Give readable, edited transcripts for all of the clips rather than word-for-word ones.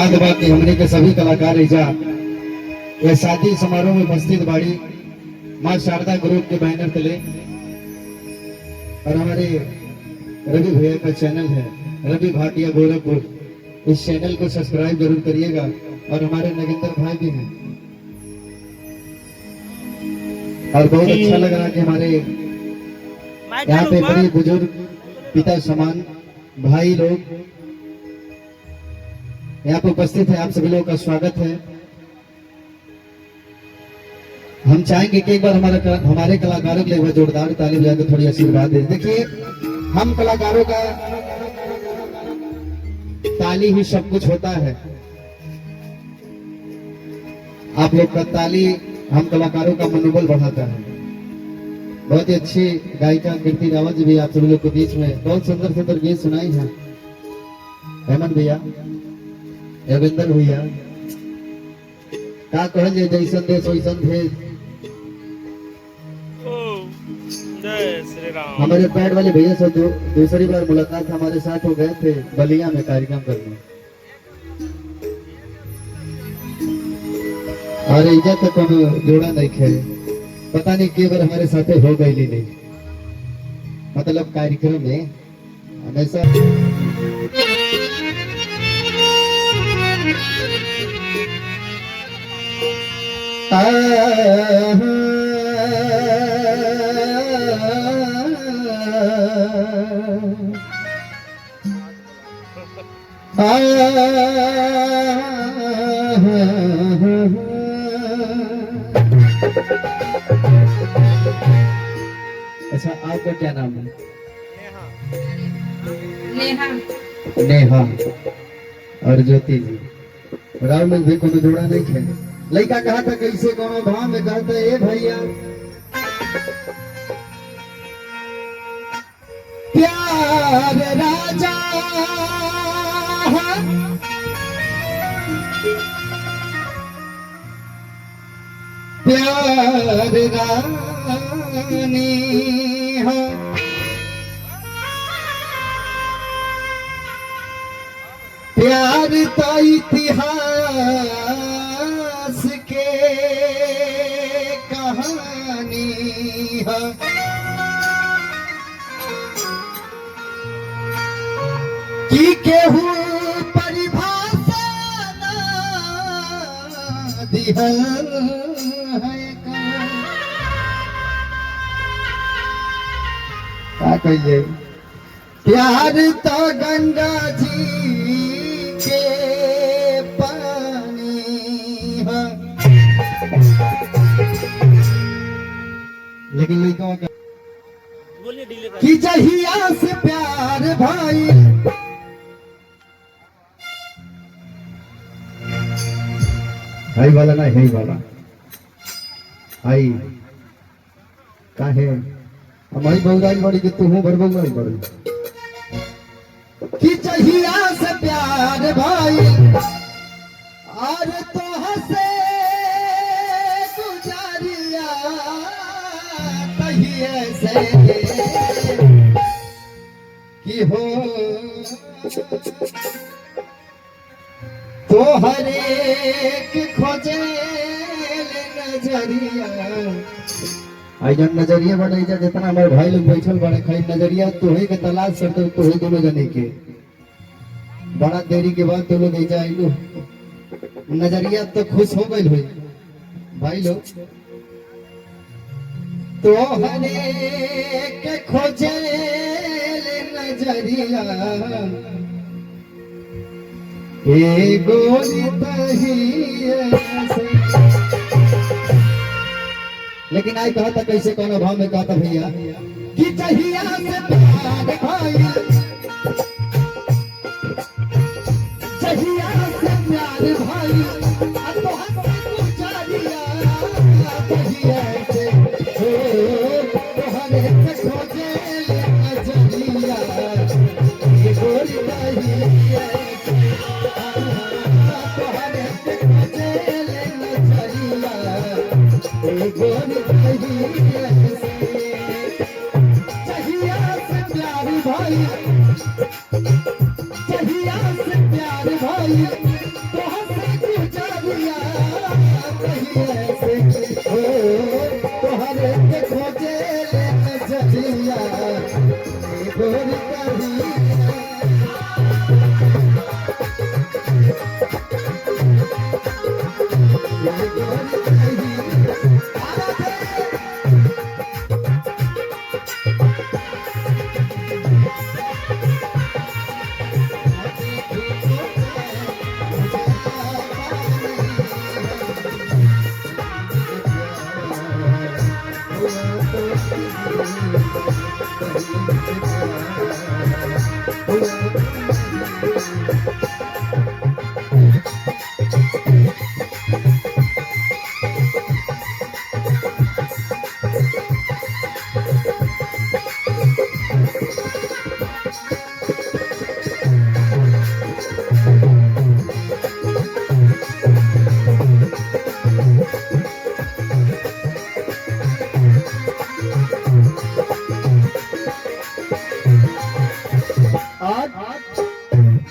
सौभाग्य बा कि हमने के सभी कलाकार एजा ये शादी समारोह में उपस्थित बाड़ी माँ शारदा ग्रुप के बैनर तले। और हमारे रवि भैया का चैनल है रवि भाटिया गोरखपुर, इस चैनल को सब्सक्राइब जरूर करिएगा। और हमारे नगेंद्र भाई भी हैं। और बहुत अच्छा लग रहा कि हमारे यहाँ पे बड़े बुजुर्ग पिता समान भाई लोग यहाँ पे उपस्थित है। आप सभी लोगों का स्वागत है। हम चाहेंगे कि एक बार हमारे कलाकारों के लिए एक बार जोरदार ताली बजाकर थोड़ी आशीर्वाद दे। देखिए, हम कलाकारों का ताली ही सब कुछ होता है। आप लोग का ताली हम कलाकारों का मनोबल बढ़ाता है। बहुत ही अच्छी गायिका कीर्ति रावत जी भी आप सभी लोग के बीच में बहुत सुंदर सुंदर गीत सुनाई है। हेमंत भैया, रविंदर भैया, का कहल जे जैसन देश वैसन भेज। जय श्री राम। हमारे पैड वाले भैया से दूसरी बार मुलाकात हमारे साथ हो गए थे बलिया में कार्यक्रम करने। और इज्जत तक कोनो जोड़ा नहीं खे, पता नहीं के बार हमारे साथ हो गई नहीं, मतलब कार्यक्रम में हमेशा। अच्छा, आपका क्या नाम है? नेहा। नेहा और ज्योति जी। राव में भी कोनो जोड़ा नहीं थे। लड़का कहा था कैसे कोनो भाव में कहा था ए भैया प्यार राजा प्यार रानी है, प्यार तो इतिहास के कहानी है। कि केहू परिभाषा ना दिहल है का कहिए। प्यार तो गंगा जी के पानी है। लेकिन लड़कों का बोलिए डीले कर। कि जहिया से प्यार भाई भाई वाला ना है वाला आई काहे हमारी बहुराई बड़ी कि तू हूँ बड़ी बड़ी कि जहिया से प्यार भाई और तो हसे गुजारिया तहिए से कि हो तो हर एक खोजे नजरिया। आई जन नजरिया बने जा जितना हमारे भाई लोग बैठल बने खाली नजरिया तोहे के तलाश करते तोहे दोनों जने के। बड़ा देरी के बाद तो लोग ऐजा आइलो नजरिया तो खुश हो गई हुई भाई लोग। तो हर एक खोजे नजरिया गोरी लेकिन आई कहा था कैसे कौन भाव में कहा था भैया कि जहिया से प्यार भाई जहिया से प्यार भाई तो हंसे गुजारिया जहिया से हो तो हर एक खोजे नजरिया ये गोरी दहिया भाई कैसे हो तोहरे के खोजे ले नजरिया ए गोरी कहिया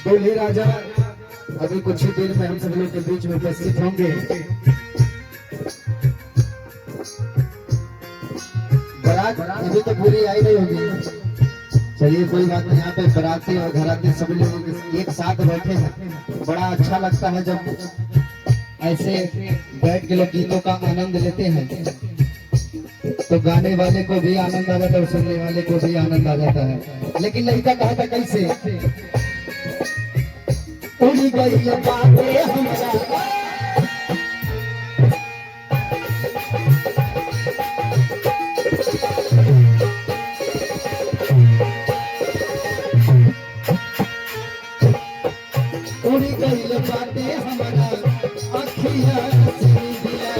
दूल्हे राजा अभी कुछ ही देर में हम सब लोग के बीच में उपस्थित होंगे। बारात अभी तो पूरी आई नहीं होगी। चलिए कोई बात नहीं, यहाँ पे बराती और घराती सभी लोग एक साथ बैठे हैं। बड़ा अच्छा लगता है जब ऐसे बैठ के लोग गीतों का आनंद लेते हैं। तो गाने वाले को भी आनंद आ जाता है और सुनने वाले को भी आनंद आ जाता है। लेकिन लड़का कहा था कैसे उड़ी गई बातें हमरा उड़ी गई बातें हमरा अखियां से दिया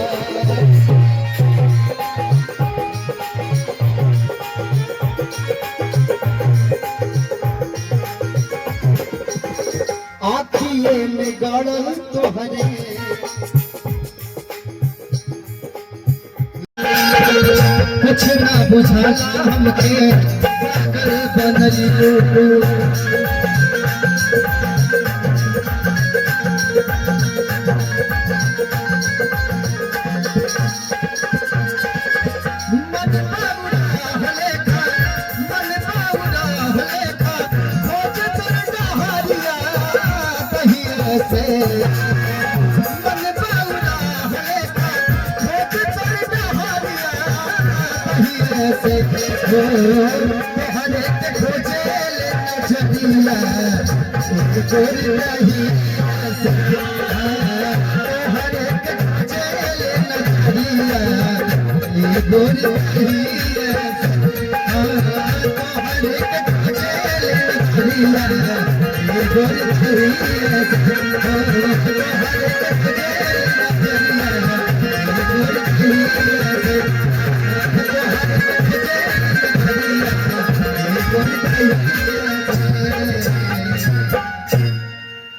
आखिए में गड़ल तोहरे कुछ ना बुझाला हमके पागल बनली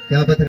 क्या बता